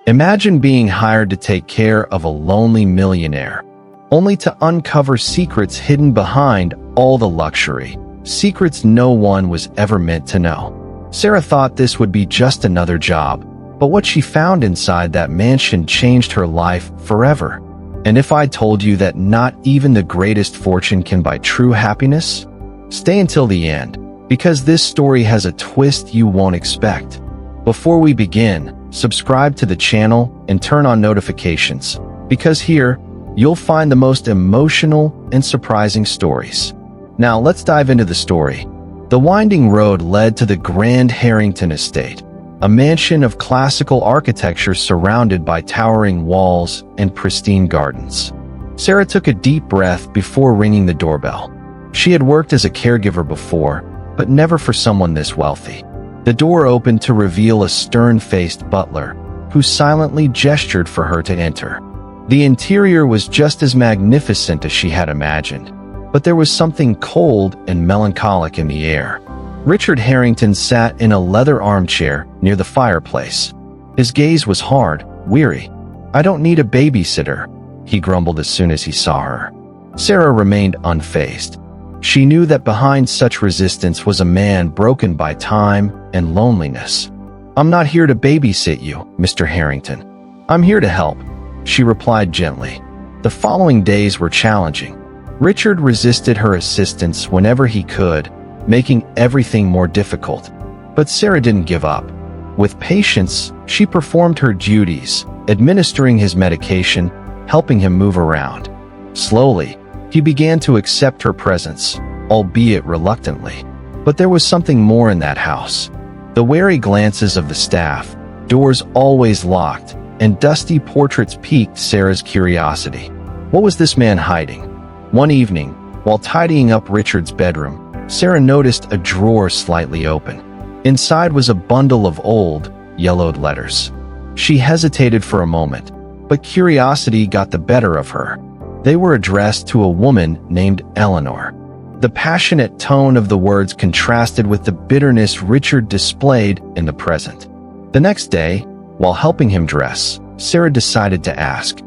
Imagine being hired to take care of a lonely millionaire, only to uncover secrets hidden behind all the luxury, secrets no one was ever meant to know. Sarah thought this would be just another job, but what she found inside that mansion changed her life forever. And if I told you that not even the greatest fortune can buy true happiness? Stay until the end, because this story has a twist you won't expect. Before we begin, subscribe to the channel and turn on notifications, because here, you'll find the most emotional and surprising stories. Now let's dive into the story. The winding road led to the grand Harrington estate, a mansion of classical architecture surrounded by towering walls and pristine gardens. Sarah took a deep breath before ringing the doorbell. She had worked as a caregiver before, but never for someone this wealthy. The door opened to reveal a stern-faced butler, who silently gestured for her to enter. The interior was just as magnificent as she had imagined, but there was something cold and melancholic in the air. Richard Harrington sat in a leather armchair near the fireplace. His gaze was hard, weary. "I don't need a babysitter," he grumbled as soon as he saw her. Sarah remained unfazed. She knew that behind such resistance was a man broken by time and loneliness. "I'm not here to babysit you, Mr. Harrington. I'm here to help," she replied gently. The following days were challenging. Richard resisted her assistance whenever he could, making everything more difficult. But Sarah didn't give up. With patience, she performed her duties, administering his medication, helping him move around. Slowly, he began to accept her presence, albeit reluctantly. But there was something more in that house. The wary glances of the staff, doors always locked, and dusty portraits piqued Sarah's curiosity. What was this man hiding? One evening, while tidying up Richard's bedroom, Sarah noticed a drawer slightly open. Inside was a bundle of old, yellowed letters. She hesitated for a moment, but curiosity got the better of her. They were addressed to a woman named Eleanor. The passionate tone of the words contrasted with the bitterness Richard displayed in the present. The next day, while helping him dress, Sarah decided to ask,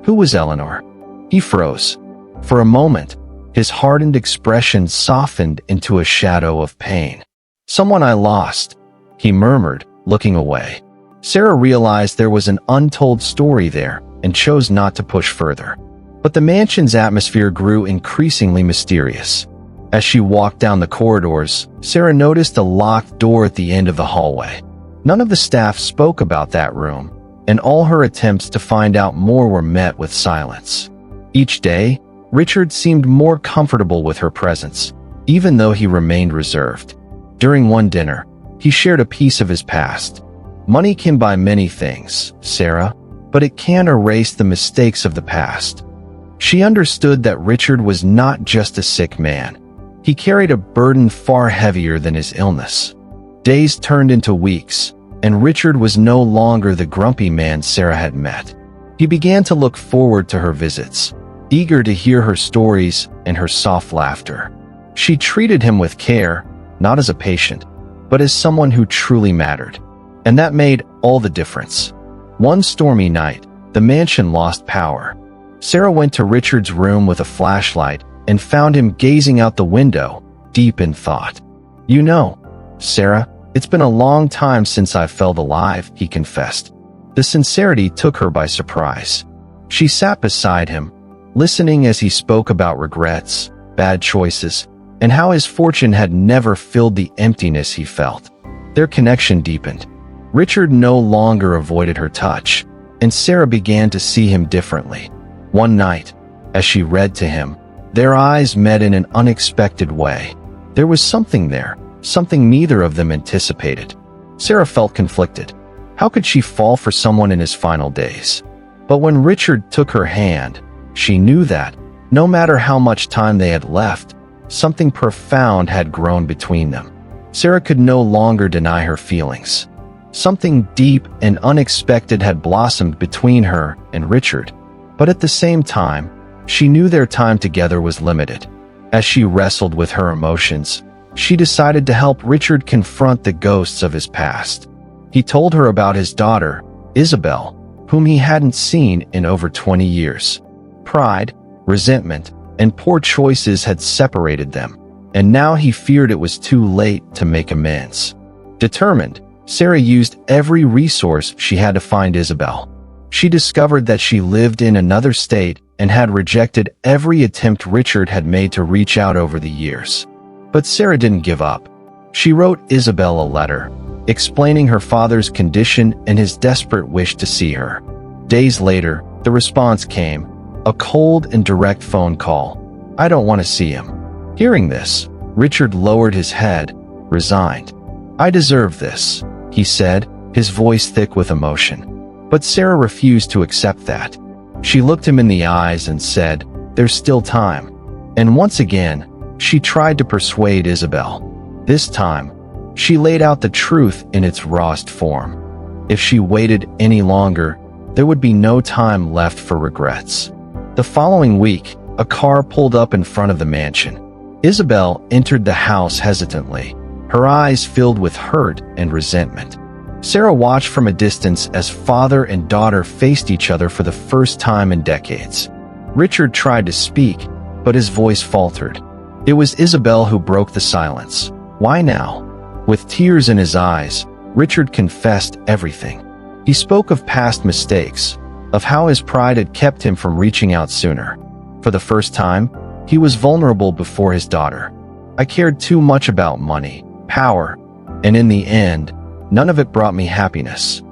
"Who was Eleanor?" He froze. For a moment, his hardened expression softened into a shadow of pain. "Someone I lost," he murmured, looking away. Sarah realized there was an untold story there and chose not to push further. But the mansion's atmosphere grew increasingly mysterious. As she walked down the corridors, Sarah noticed a locked door at the end of the hallway. None of the staff spoke about that room, and all her attempts to find out more were met with silence. Each day, Richard seemed more comfortable with her presence, even though he remained reserved. During one dinner, he shared a piece of his past. "Money can buy many things, Sarah, but it can't erase the mistakes of the past." She understood that Richard was not just a sick man. He carried a burden far heavier than his illness. Days turned into weeks, and Richard was no longer the grumpy man Sarah had met. He began to look forward to her visits, eager to hear her stories and her soft laughter. She treated him with care, not as a patient, but as someone who truly mattered. And that made all the difference. One stormy night, the mansion lost power. Sarah went to Richard's room with a flashlight and found him gazing out the window, deep in thought. "You know, Sarah, it's been a long time since I felt alive," he confessed. The sincerity took her by surprise. She sat beside him, listening as he spoke about regrets, bad choices, and how his fortune had never filled the emptiness he felt. Their connection deepened. Richard no longer avoided her touch, and Sarah began to see him differently. One night, as she read to him, their eyes met in an unexpected way. There was something there, something neither of them anticipated. Sarah felt conflicted. How could she fall for someone in his final days? But when Richard took her hand, she knew that, no matter how much time they had left, something profound had grown between them. Sarah could no longer deny her feelings. Something deep and unexpected had blossomed between her and Richard. But at the same time, she knew their time together was limited. As she wrestled with her emotions, she decided to help Richard confront the ghosts of his past. He told her about his daughter, Isabel, whom he hadn't seen in over 20 years. Pride, resentment, and poor choices had separated them, and now he feared it was too late to make amends. Determined, Sarah used every resource she had to find Isabel. She discovered that she lived in another state and had rejected every attempt Richard had made to reach out over the years. But Sarah didn't give up. She wrote Isabel a letter, explaining her father's condition and his desperate wish to see her. Days later, the response came, a cold and direct phone call. "I don't want to see him." Hearing this, Richard lowered his head, resigned. "I deserve this," he said, his voice thick with emotion. But Sarah refused to accept that. She looked him in the eyes and said, "There's still time." And once again, she tried to persuade Isabel. This time, she laid out the truth in its rawest form. If she waited any longer, there would be no time left for regrets. The following week, a car pulled up in front of the mansion. Isabel entered the house hesitantly, her eyes filled with hurt and resentment. Sarah watched from a distance as father and daughter faced each other for the first time in decades. Richard tried to speak, but his voice faltered. It was Isabel who broke the silence. "Why now?" With tears in his eyes, Richard confessed everything. He spoke of past mistakes, of how his pride had kept him from reaching out sooner. For the first time, he was vulnerable before his daughter. "I cared too much about money, power, and in the end, none of it brought me happiness."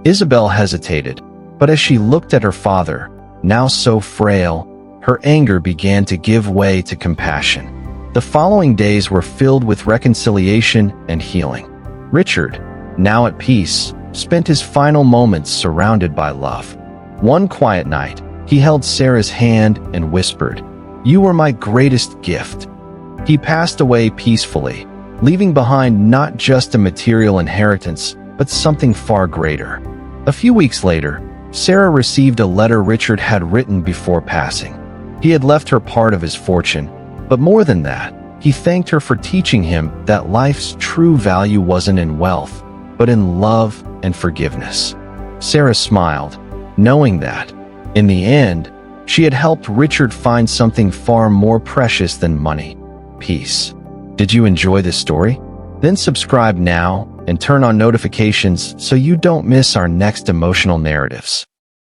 Isabel hesitated, but as she looked at her father, now so frail, her anger began to give way to compassion. The following days were filled with reconciliation and healing. Richard, now at peace, spent his final moments surrounded by love. One quiet night, he held Sarah's hand and whispered, "You were my greatest gift." He passed away peacefully, leaving behind not just a material inheritance, but something far greater. A few weeks later, Sarah received a letter Richard had written before passing. He had left her part of his fortune, but more than that, he thanked her for teaching him that life's true value wasn't in wealth, but in love and forgiveness. Sarah smiled, knowing that, in the end, she had helped Richard find something far more precious than money: peace. Did you enjoy this story? Then subscribe now and turn on notifications so you don't miss our next emotional narratives.